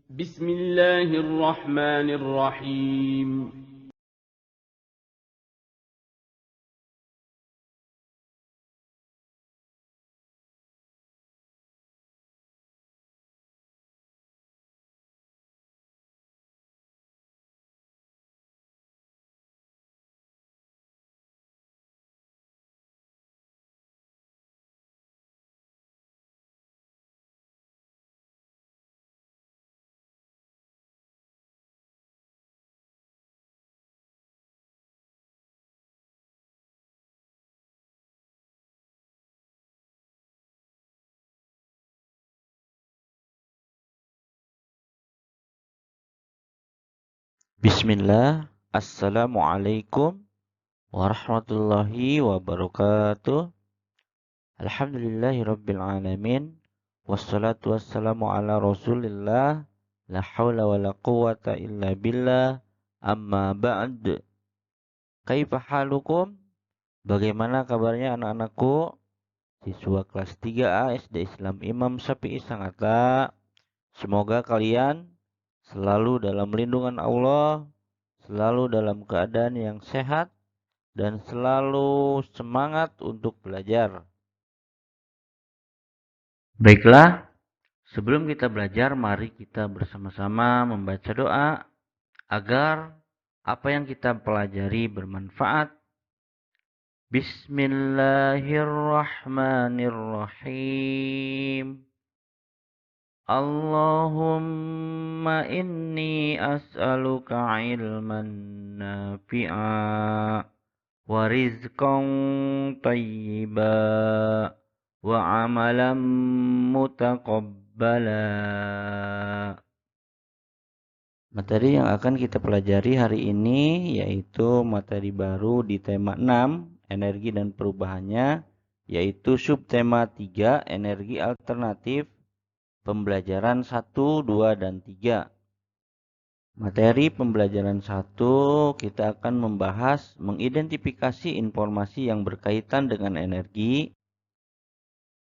بسم الله الرحمن الرحيم. Bismillah, Assalamualaikum warahmatullahi wabarakatuh. Alhamdulillahirabbil alamin. Wassalatu wassalamu ala Rasulillah. La haula wala quwata illa billah. Amma ba'd. Kaifa halukum? Bagaimana kabarnya anak-anakku? Siswa kelas 3A SD Islam Imam Syafi'i Sangatta. Semoga kalian selalu dalam lindungan Allah, selalu dalam keadaan yang sehat, dan selalu semangat untuk belajar. Baiklah, sebelum kita belajar, mari kita bersama-sama membaca doa agar apa yang kita pelajari bermanfaat. Bismillahirrahmanirrahim. Allahumma inni as'aluka ilman nafi'a wa rizqan tayyiba wa amalan mutaqabbala. Materi yang akan kita pelajari hari ini yaitu materi baru di tema 6, energi dan perubahannya, yaitu subtema 3, energi alternatif, pembelajaran 1, 2, dan 3. Materi pembelajaran 1, kita akan membahas mengidentifikasi informasi yang berkaitan dengan energi,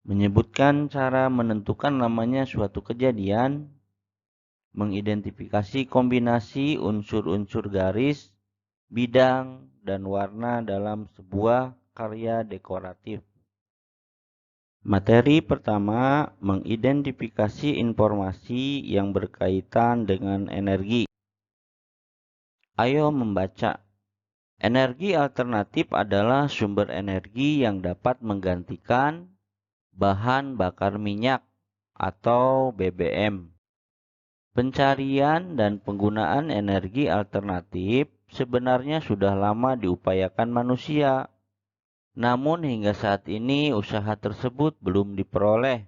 menyebutkan cara menentukan namanya suatu kejadian, mengidentifikasi kombinasi unsur-unsur garis, bidang, dan warna dalam sebuah karya dekoratif. Materi pertama, mengidentifikasi informasi yang berkaitan dengan energi. Ayo membaca. Energi alternatif adalah sumber energi yang dapat menggantikan bahan bakar minyak atau BBM. Pencarian dan penggunaan energi alternatif sebenarnya sudah lama diupayakan manusia. Namun hingga saat ini usaha tersebut belum diperoleh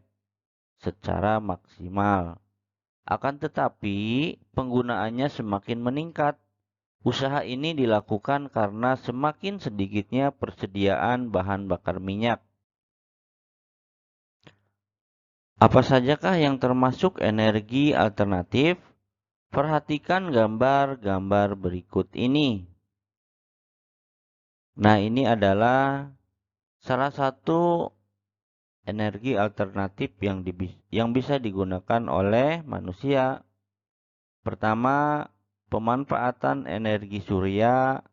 secara maksimal. Akan tetapi penggunaannya semakin meningkat. Usaha ini dilakukan karena semakin sedikitnya persediaan bahan bakar minyak. Apa sajakah yang termasuk energi alternatif? Perhatikan gambar-gambar berikut ini. Nah, ini adalah salah satu energi alternatif yang bisa digunakan oleh manusia. Pertama, pemanfaatan energi surya.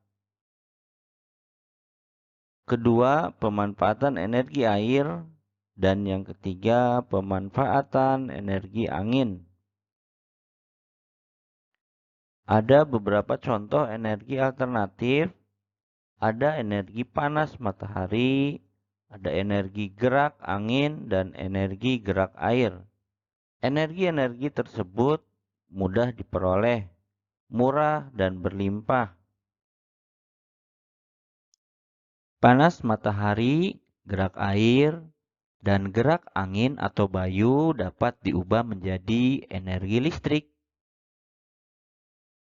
Kedua, pemanfaatan energi air. Dan yang ketiga, pemanfaatan energi angin. Ada beberapa contoh energi alternatif. Ada energi panas matahari, ada energi gerak angin, dan energi gerak air. Energi-energi tersebut mudah diperoleh, murah, dan berlimpah. Panas matahari, gerak air, dan gerak angin atau bayu dapat diubah menjadi energi listrik.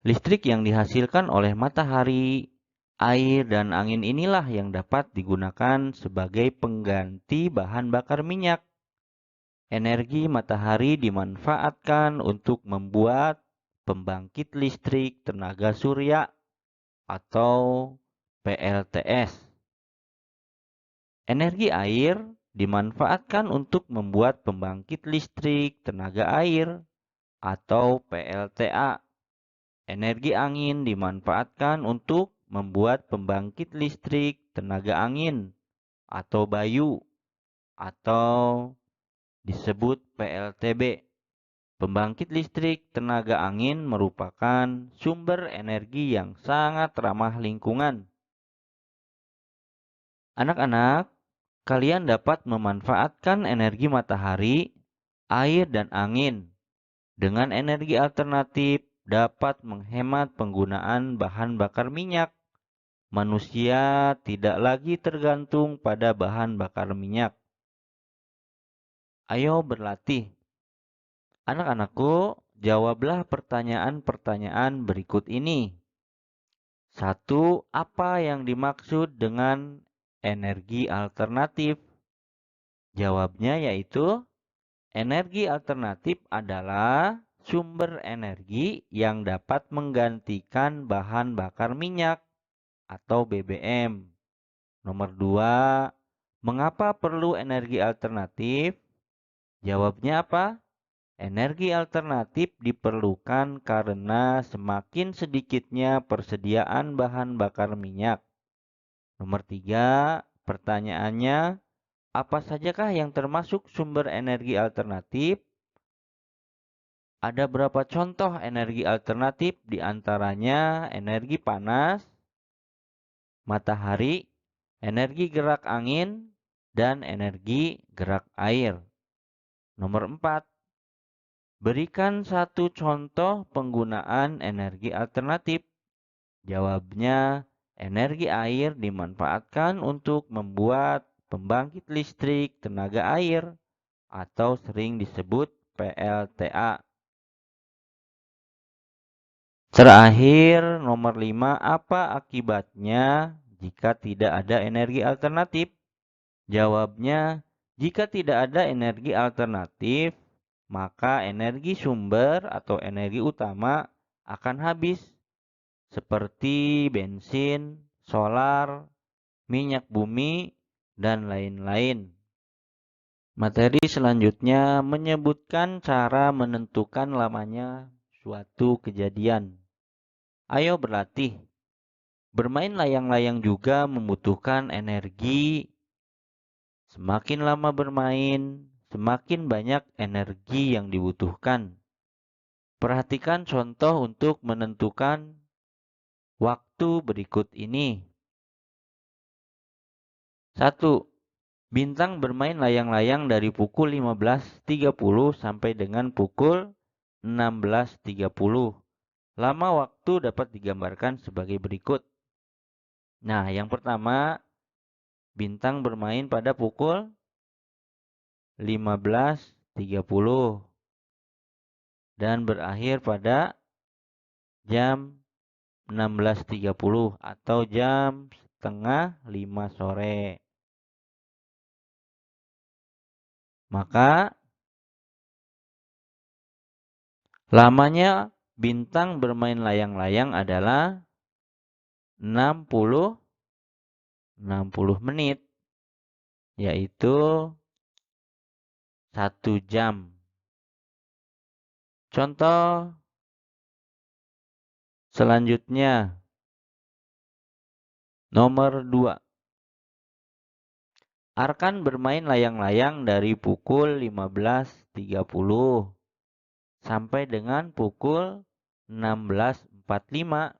Listrik yang dihasilkan oleh matahari, air, dan angin inilah yang dapat digunakan sebagai pengganti bahan bakar minyak. Energi matahari dimanfaatkan untuk membuat pembangkit listrik tenaga surya atau PLTS. Energi air dimanfaatkan untuk membuat pembangkit listrik tenaga air atau PLTA. Energi angin dimanfaatkan untuk membuat pembangkit listrik tenaga angin atau Bayu atau disebut PLTB. Pembangkit listrik tenaga angin merupakan sumber energi yang sangat ramah lingkungan. Anak-anak, kalian dapat memanfaatkan energi matahari, air, dan angin. Dengan energi alternatif dapat menghemat penggunaan bahan bakar minyak. Manusia tidak lagi tergantung pada bahan bakar minyak. Ayo berlatih. Anak-anakku, jawablah pertanyaan-pertanyaan berikut ini. 1. Apa yang dimaksud dengan energi alternatif? Jawabnya yaitu energi alternatif adalah sumber energi yang dapat menggantikan bahan bakar minyak atau BBM. Nomor 2, mengapa perlu energi alternatif? Jawabnya apa? Energi alternatif diperlukan karena semakin sedikitnya persediaan bahan bakar minyak. Nomor 3, pertanyaannya, apa sajakah yang termasuk sumber energi alternatif? Ada berapa contoh energi alternatif, di antaranya energi panas, matahari, energi gerak angin, dan energi gerak air. Nomor 4, berikan satu contoh penggunaan energi alternatif. Jawabnya, energi air dimanfaatkan untuk membuat pembangkit listrik tenaga air atau sering disebut PLTA. Terakhir, nomor 5, apa akibatnya jika tidak ada energi alternatif? Jawabnya, jika tidak ada energi alternatif, maka energi sumber atau energi utama akan habis, seperti bensin, solar, minyak bumi, dan lain-lain. Materi selanjutnya menyebutkan cara menentukan lamanya suatu kejadian. Ayo berlatih. Bermain layang-layang juga membutuhkan energi. Semakin lama bermain, semakin banyak energi yang dibutuhkan. Perhatikan contoh untuk menentukan waktu berikut ini. 1. Bintang bermain layang-layang dari pukul 15.30 sampai dengan pukul 16.30. Lama waktu dapat digambarkan sebagai berikut. Nah, yang pertama, bintang bermain pada pukul 15.30 dan berakhir pada jam 16.30 atau jam setengah 5 sore. Maka lamanya bintang bermain layang-layang adalah 60 menit, yaitu 1 jam. Contoh selanjutnya, nomor 2. Arkan bermain layang-layang dari pukul 15.30 sampai dengan pukul 16.45.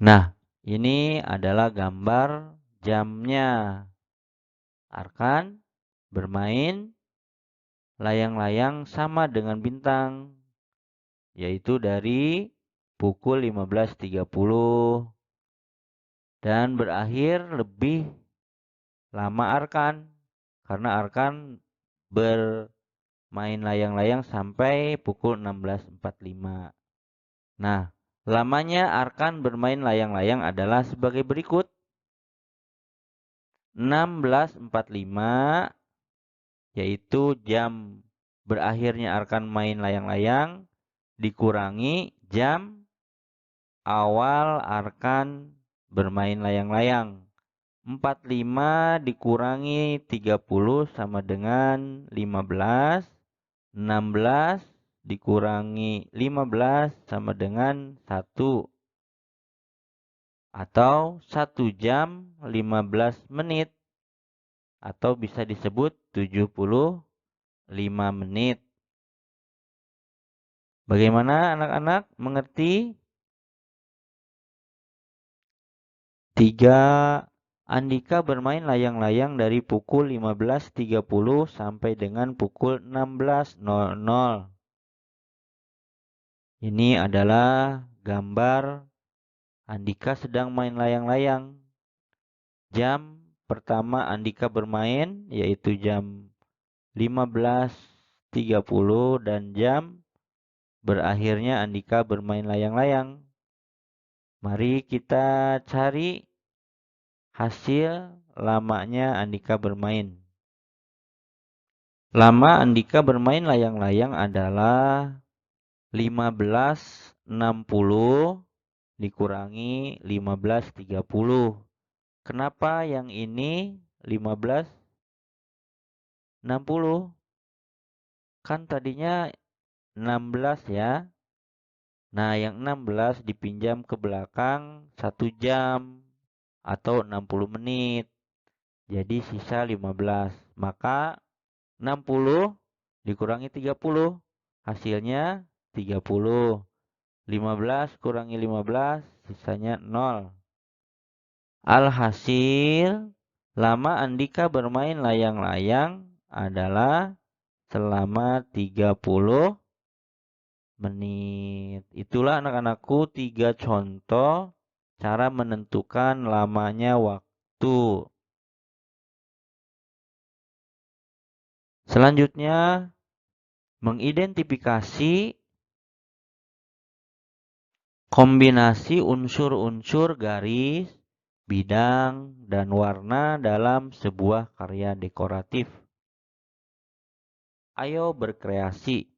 Nah, ini adalah gambar jamnya. Arkan bermain layang-layang sama dengan bintang, yaitu dari pukul 15.30 dan berakhir lebih lama Arkan, karena Arkan bermain layang-layang sampai pukul 16.45. Nah, lamanya Arkan bermain layang-layang adalah sebagai berikut. 16.45 yaitu jam berakhirnya Arkan main layang-layang dikurangi jam awal Arkan bermain layang-layang. 45 dikurangi 30 sama dengan 15. 16 dikurangi 15 sama dengan 1. Atau 1 jam 15 menit. Atau bisa disebut 75 menit. Bagaimana anak-anak mengerti? 3. Andika bermain layang-layang dari pukul 15.30 sampai dengan pukul 16.00. Ini adalah gambar Andika sedang main layang-layang. Jam pertama Andika bermain yaitu jam 15.30 dan jam berakhirnya Andika bermain layang-layang. Mari kita cari hasil lamanya Andika bermain. Lama Andika bermain layang-layang adalah 15.60 dikurangi 15.30. Kenapa yang ini 15.60? Kan tadinya 16 ya. Nah, yang 16 dipinjam ke belakang 1 jam atau 60 menit. Jadi sisa 15. Maka 60 dikurangi 30. Hasilnya 30. 15 kurangi 15 sisanya 0. Alhasil, lama Andika bermain layang-layang adalah selama 30 menit. Itulah anak-anakku 3 contoh cara menentukan lamanya waktu. Selanjutnya, mengidentifikasi kombinasi unsur-unsur garis, bidang, dan warna dalam sebuah karya dekoratif. Ayo berkreasi.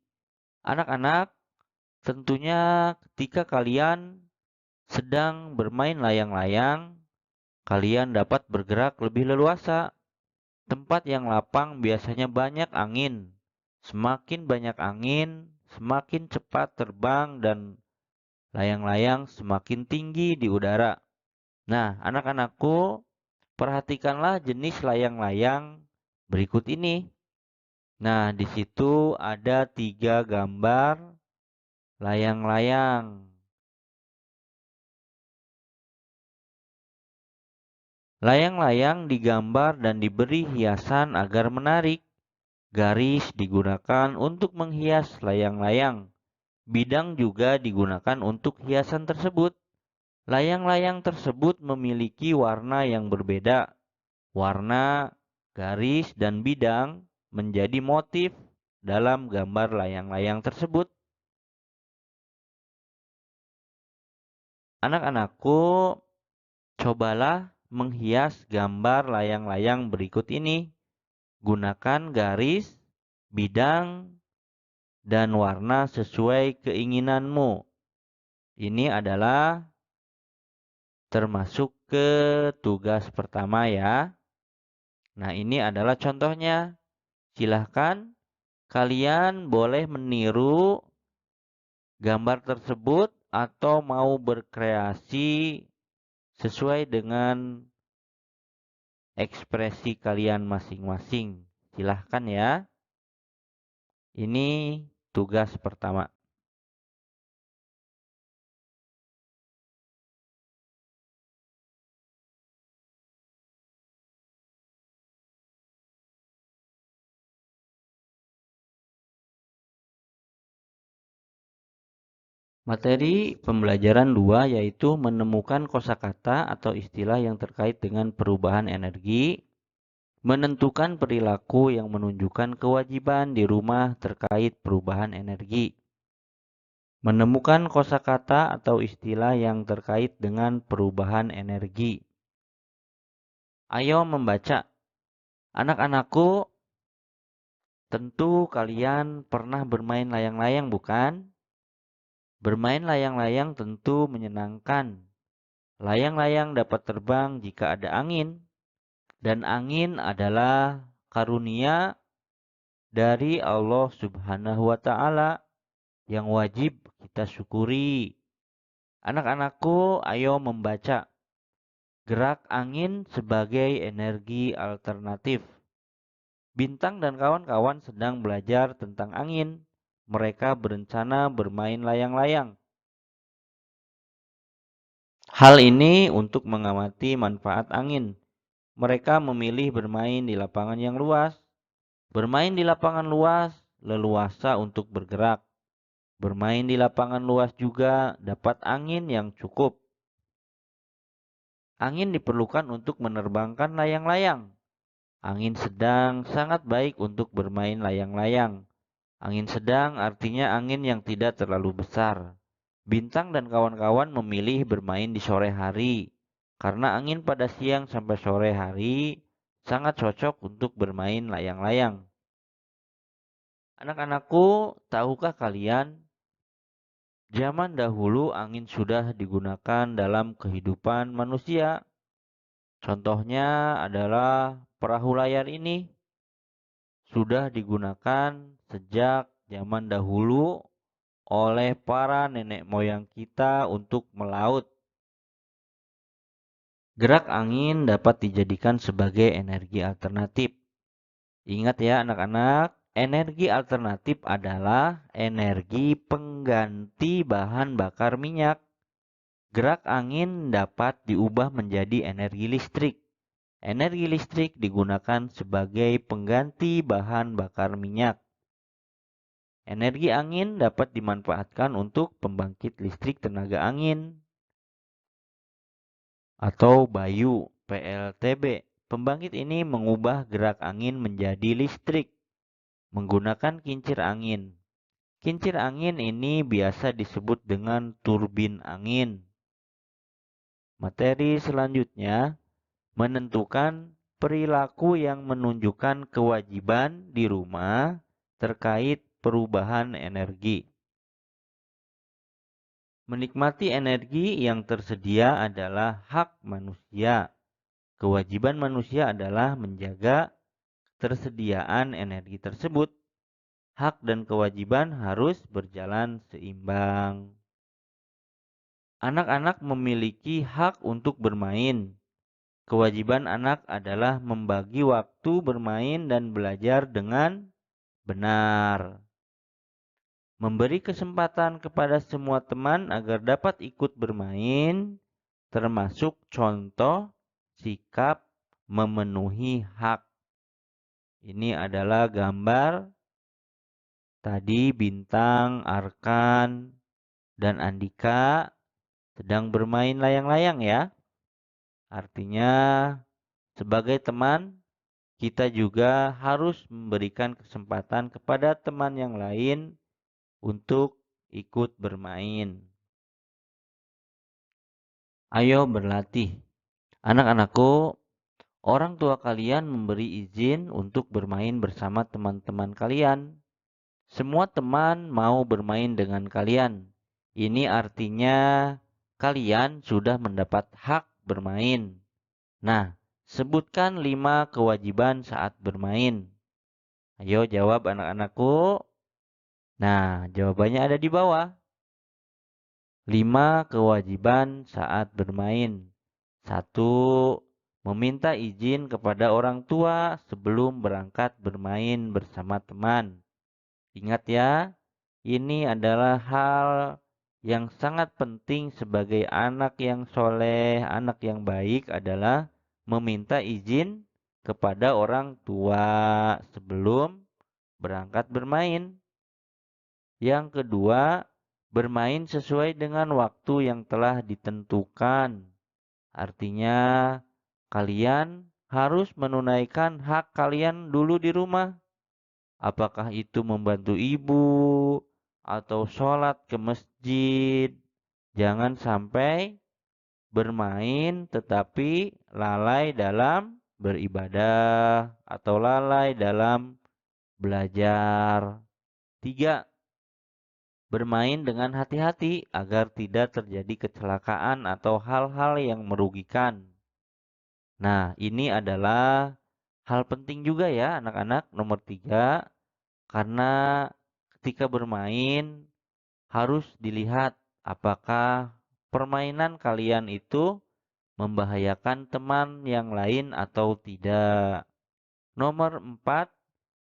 Anak-anak, tentunya ketika kalian sedang bermain layang-layang, kalian dapat bergerak lebih leluasa. Tempat yang lapang biasanya banyak angin. Semakin banyak angin, semakin cepat terbang dan layang-layang semakin tinggi di udara. Nah, anak-anakku, perhatikanlah jenis layang-layang berikut ini. Nah, di situ ada 3 gambar layang-layang. Layang-layang digambar dan diberi hiasan agar menarik. Garis digunakan untuk menghias layang-layang. Bidang juga digunakan untuk hiasan tersebut. Layang-layang tersebut memiliki warna yang berbeda. Warna, garis, dan bidang menjadi motif dalam gambar layang-layang tersebut. Anak-anakku, cobalah menghias gambar layang-layang berikut ini. Gunakan garis, bidang, dan warna sesuai keinginanmu. Ini adalah termasuk ke tugas pertama ya. Nah, ini adalah contohnya. Silahkan kalian boleh meniru gambar tersebut atau mau berkreasi sesuai dengan ekspresi kalian masing-masing. Silahkan ya. Ini tugas pertama. Materi pembelajaran 2 yaitu menemukan kosakata atau istilah yang terkait dengan perubahan energi, menentukan perilaku yang menunjukkan kewajiban di rumah terkait perubahan energi, menemukan kosakata atau istilah yang terkait dengan perubahan energi. Ayo membaca. Anak-anakku, tentu kalian pernah bermain layang-layang bukan? Bermain layang-layang tentu menyenangkan. Layang-layang dapat terbang jika ada angin, dan angin adalah karunia dari Allah Subhanahu wa Ta'ala yang wajib kita syukuri. Anak-anakku, ayo membaca gerak angin sebagai energi alternatif. Bintang dan kawan-kawan sedang belajar tentang angin. Mereka berencana bermain layang-layang. Hal ini untuk mengamati manfaat angin. Mereka memilih bermain di lapangan yang luas. Bermain di lapangan luas leluasa untuk bergerak. Bermain di lapangan luas juga dapat angin yang cukup. Angin diperlukan untuk menerbangkan layang-layang. Angin sedang sangat baik untuk bermain layang-layang. Angin sedang artinya angin yang tidak terlalu besar. Bintang dan kawan-kawan memilih bermain di sore hari karena angin pada siang sampai sore hari sangat cocok untuk bermain layang-layang. Anak-anakku, tahukah kalian, zaman dahulu angin sudah digunakan dalam kehidupan manusia. Contohnya adalah perahu layar ini sudah digunakan sejak zaman dahulu oleh para nenek moyang kita untuk melaut. Gerak angin dapat dijadikan sebagai energi alternatif. Ingat ya anak-anak, energi alternatif adalah energi pengganti bahan bakar minyak. Gerak angin dapat diubah menjadi energi listrik. Energi listrik digunakan sebagai pengganti bahan bakar minyak. Energi angin dapat dimanfaatkan untuk pembangkit listrik tenaga angin atau Bayu PLTB. Pembangkit ini mengubah gerak angin menjadi listrik menggunakan kincir angin. Kincir angin ini biasa disebut dengan turbin angin. Materi selanjutnya menentukan perilaku yang menunjukkan kewajiban di rumah terkait perubahan energi. Menikmati energi yang tersedia adalah hak manusia. Kewajiban manusia adalah menjaga ketersediaan energi tersebut. Hak dan kewajiban harus berjalan seimbang. Anak-anak memiliki hak untuk bermain. Kewajiban anak adalah membagi waktu bermain dan belajar dengan benar. Memberi kesempatan kepada semua teman agar dapat ikut bermain, termasuk contoh sikap memenuhi hak. Ini adalah gambar tadi Bintang, Arkan, dan Andika sedang bermain layang-layang ya. Artinya sebagai teman kita juga harus memberikan kesempatan kepada teman yang lain untuk ikut bermain. Ayo berlatih. Anak-anakku, orang tua kalian memberi izin untuk bermain bersama teman-teman kalian. Semua teman mau bermain dengan kalian. Ini artinya kalian sudah mendapat hak bermain. Nah, sebutkan 5 kewajiban saat bermain. Ayo jawab anak-anakku. Nah, jawabannya ada di bawah. 5 kewajiban saat bermain. 1. Meminta izin kepada orang tua sebelum berangkat bermain bersama teman. Ingat ya, ini adalah hal yang sangat penting sebagai anak yang soleh, anak yang baik adalah meminta izin kepada orang tua sebelum berangkat bermain. Yang kedua, bermain sesuai dengan waktu yang telah ditentukan. Artinya, kalian harus menunaikan hak kalian dulu di rumah. Apakah itu membantu ibu atau sholat ke masjid. Jangan sampai bermain tetapi lalai dalam beribadah atau lalai dalam belajar. 3. Bermain dengan hati-hati agar tidak terjadi kecelakaan atau hal-hal yang merugikan. Nah, ini adalah hal penting juga ya anak-anak. Nomor 3, Karena ketika bermain harus dilihat apakah permainan kalian itu membahayakan teman yang lain atau tidak. Nomor 4,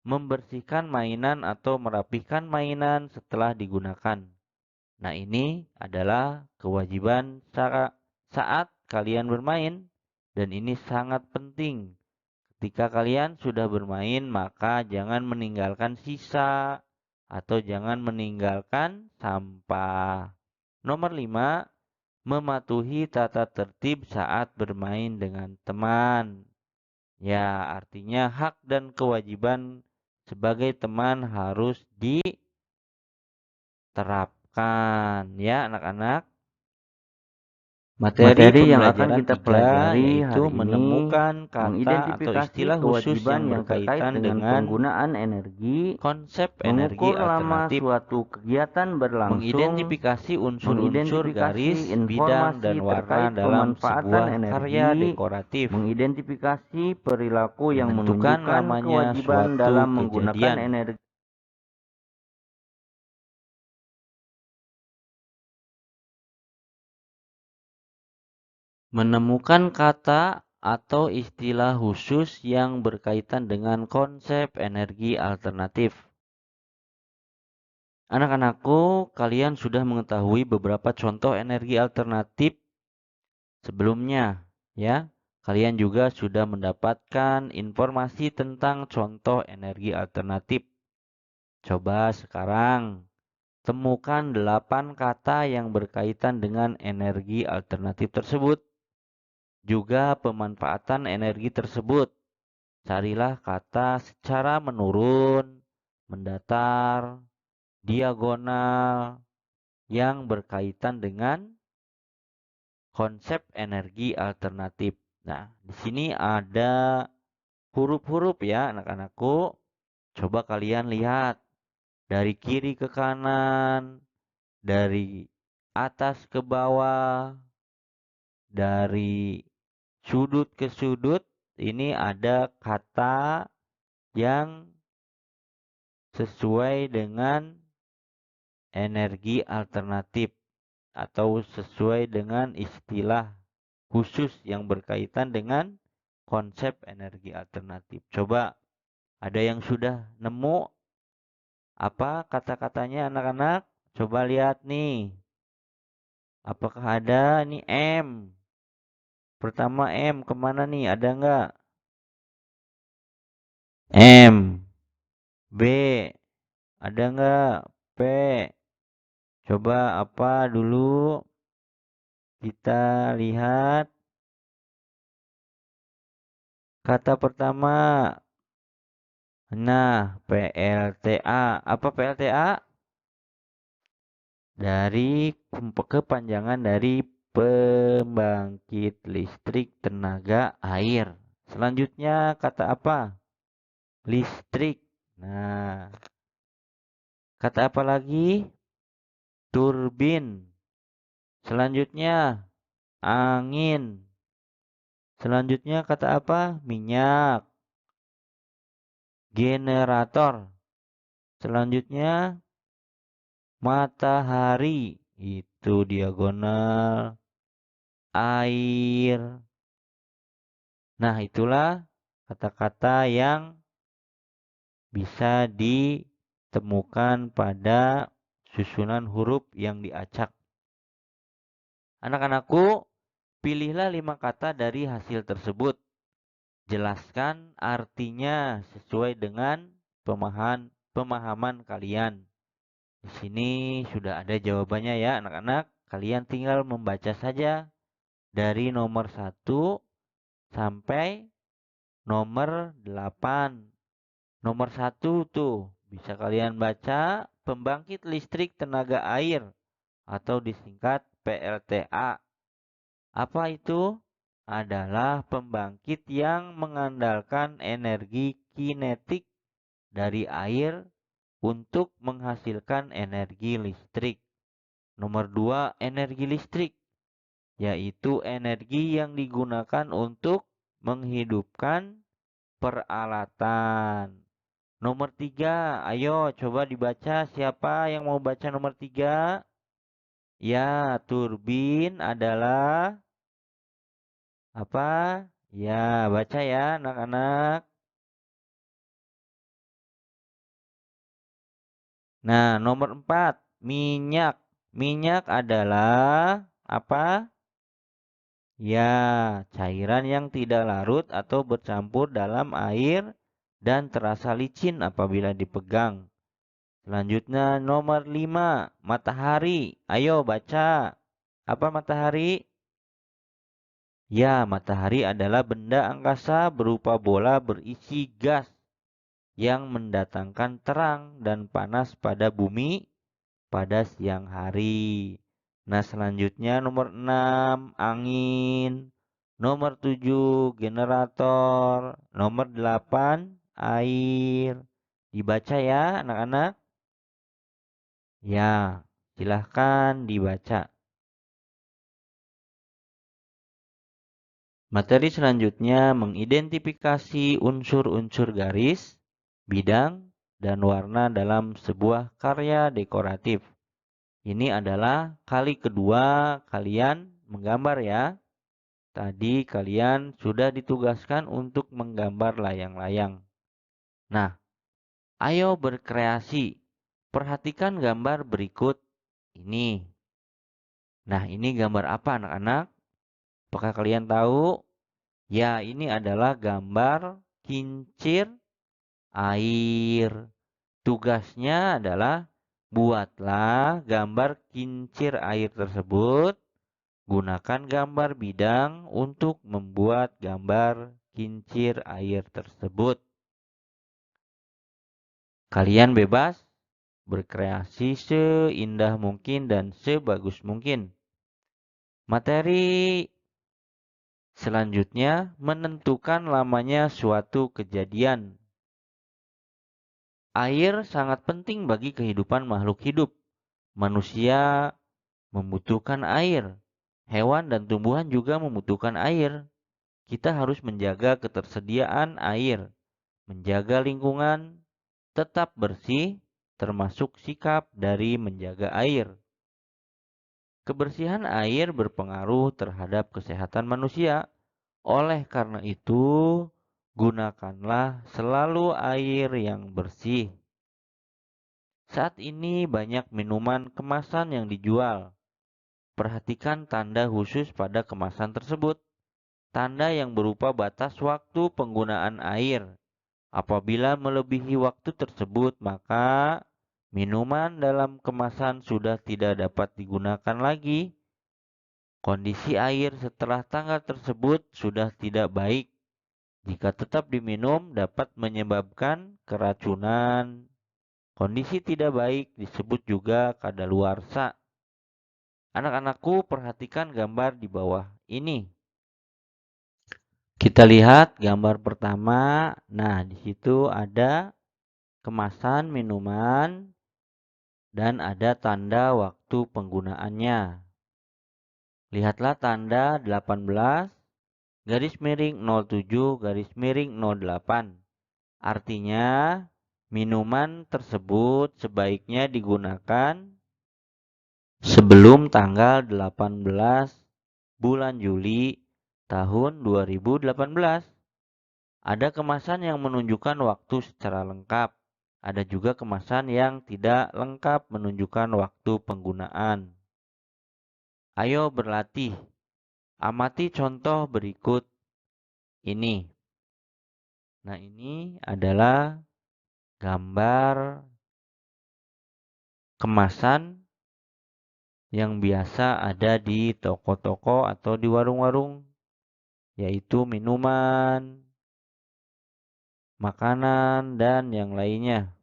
membersihkan mainan atau merapikan mainan setelah digunakan. Nah, ini adalah kewajiban saat kalian bermain dan ini sangat penting. Ketika kalian sudah bermain, maka jangan meninggalkan sisa atau jangan meninggalkan sampah. Nomor 5, mematuhi tata tertib saat bermain dengan teman. Ya, artinya hak dan kewajiban sebagai teman harus diterapkan ya anak-anak. Materi yang akan kita pelajari yaitu hari ini menemukan kata atau mengidentifikasi istilah khusus kewajiban yang terkait berkaitan dengan dengan penggunaan energi, konsep energi mengukur lama alternatif, suatu kegiatan berlangsung, mengidentifikasi unsur-unsur mengidentifikasi garis, bidang, dan informasi warna terkait dalam pemanfaatan sebuah karya energi, dekoratif, mengidentifikasi perilaku yang menentukan menunjukkan lamanya kewajiban suatu dalam menggunakan kejadian, energi. menemukan kata atau istilah khusus yang berkaitan dengan konsep energi alternatif. Anak-anakku, kalian sudah mengetahui beberapa contoh energi alternatif sebelumnya, ya. Kalian juga sudah mendapatkan informasi tentang contoh energi alternatif. Coba sekarang temukan 8 kata yang berkaitan dengan energi alternatif tersebut. Juga pemanfaatan energi tersebut. Carilah kata secara menurun, mendatar, diagonal yang berkaitan dengan konsep energi alternatif. Nah, di sini ada huruf-huruf ya anak-anakku. Coba kalian lihat dari kiri ke kanan, dari atas ke bawah, dari sudut ke sudut. Ini ada kata yang sesuai dengan energi alternatif atau sesuai dengan istilah khusus yang berkaitan dengan konsep energi alternatif. Coba ada yang sudah nemu apa kata-katanya anak-anak? Coba lihat nih. Apakah ada nih M? Pertama M kemana nih? Ada nggak? M. B. Ada nggak? P. Coba apa dulu? Kita lihat. Kata pertama. Nah, PLTA. Apa PLTA? Dari kepanjangan dari pembangkit listrik tenaga air. Selanjutnya kata apa? Listrik. Nah, kata apa lagi? Turbin. Selanjutnya angin. Selanjutnya kata apa? Minyak. Generator. Selanjutnya matahari. Itu diagonal. Air. Nah, itulah kata-kata yang bisa ditemukan pada susunan huruf yang diacak. Anak-anakku, pilihlah 5 kata dari hasil tersebut. Jelaskan artinya sesuai dengan pemahaman kalian. Di sini sudah ada jawabannya ya anak-anak. Kalian tinggal membaca saja dari nomor 1 sampai nomor 8. Nomor 1 tuh bisa kalian baca pembangkit listrik tenaga air atau disingkat PLTA. Apa itu? Adalah pembangkit yang mengandalkan energi kinetik dari air untuk menghasilkan energi listrik. Nomor 2, energi listrik, yaitu energi yang digunakan untuk menghidupkan peralatan. Nomor 3, ayo coba dibaca. Siapa yang mau baca nomor 3? Ya, turbin adalah apa? Ya, baca ya anak-anak. Nah, nomor 4, minyak. Minyak adalah apa? Ya, cairan yang tidak larut atau bercampur dalam air dan terasa licin apabila dipegang. Selanjutnya nomor 5, matahari. Ayo baca. Apa matahari? Ya, matahari adalah benda angkasa berupa bola berisi gas yang mendatangkan terang dan panas pada bumi pada siang hari. Nah, selanjutnya nomor 6, angin. Nomor 7, generator. Nomor 8, air. Dibaca ya anak-anak. Ya, silahkan dibaca. Materi selanjutnya mengidentifikasi unsur-unsur garis, bidang, dan warna dalam sebuah karya dekoratif. Ini adalah kali kedua kalian menggambar ya. Tadi kalian sudah ditugaskan untuk menggambar layang-layang. Nah, ayo berkreasi. Perhatikan gambar berikut ini. Nah, ini gambar apa anak-anak? Apakah kalian tahu? Ya, ini adalah gambar kincir air. Tugasnya adalah buatlah gambar kincir air tersebut. Gunakan gambar bidang untuk membuat gambar kincir air tersebut. Kalian bebas berkreasi seindah mungkin dan sebagus mungkin. Materi selanjutnya menentukan lamanya suatu kejadian. Air sangat penting bagi kehidupan makhluk hidup. Manusia membutuhkan air. Hewan dan tumbuhan juga membutuhkan air. Kita harus menjaga ketersediaan air, menjaga lingkungan tetap bersih, termasuk sikap dari menjaga air. Kebersihan air berpengaruh terhadap kesehatan manusia. Oleh karena itu, gunakanlah selalu air yang bersih. Saat ini banyak minuman kemasan yang dijual. Perhatikan tanda khusus pada kemasan tersebut. Tanda yang berupa batas waktu penggunaan air. Apabila melebihi waktu tersebut, maka minuman dalam kemasan sudah tidak dapat digunakan lagi. Kondisi air setelah tanggal tersebut sudah tidak baik. Jika tetap diminum dapat menyebabkan keracunan. Kondisi tidak baik disebut juga kadaluarsa. Anak-anakku, perhatikan gambar di bawah ini. Kita lihat gambar pertama. Nah, di situ ada kemasan minuman dan ada tanda waktu penggunaannya. Lihatlah tanda 18 garis miring 07 garis miring 08. Artinya minuman tersebut sebaiknya digunakan sebelum tanggal 18 bulan Juli tahun 2018. Ada kemasan yang menunjukkan waktu secara lengkap. Ada juga kemasan yang tidak lengkap menunjukkan waktu penggunaan. Ayo berlatih. Amati contoh berikut ini. Nah, ini adalah gambar kemasan yang biasa ada di toko-toko atau di warung-warung, yaitu minuman, makanan, dan yang lainnya.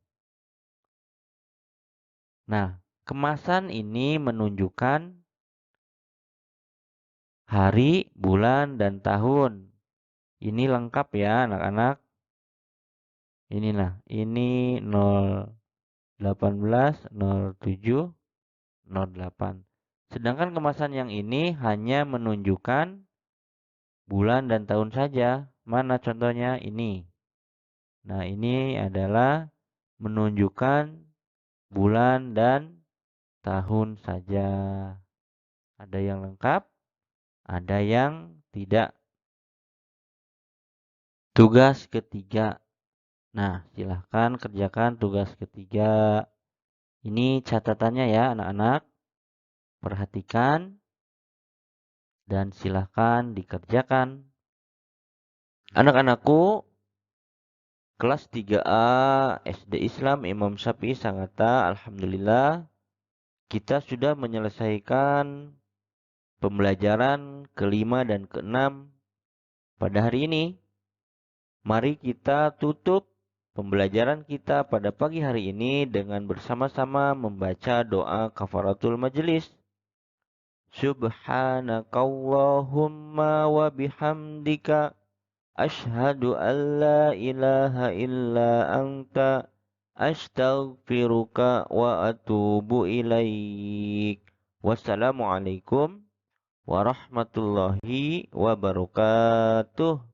Nah, kemasan ini menunjukkan hari, bulan, dan tahun. Ini lengkap ya anak-anak. Inilah, ini 018, 07, 08. Sedangkan kemasan yang ini hanya menunjukkan bulan dan tahun saja. Mana contohnya? Ini. Nah, ini adalah menunjukkan bulan dan tahun saja. Ada yang lengkap, ada yang tidak. Tugas ketiga. Nah, silahkan kerjakan tugas ketiga. Ini catatannya ya anak-anak. Perhatikan dan silahkan dikerjakan. Anak-anakku, kelas 3A SD Islam Imam Syafi'i Sangatta, alhamdulillah kita sudah menyelesaikan pembelajaran kelima dan keenam pada hari ini. Mari kita tutup pembelajaran kita pada pagi hari ini dengan bersama-sama membaca doa kafaratul majelis. Subhanakallahumma wa bihamdika asyhadu an la ilaha illa anta astaghfiruka wa atubu ilaik. Wassalamualaikum warahmatullahi wabarakatuh.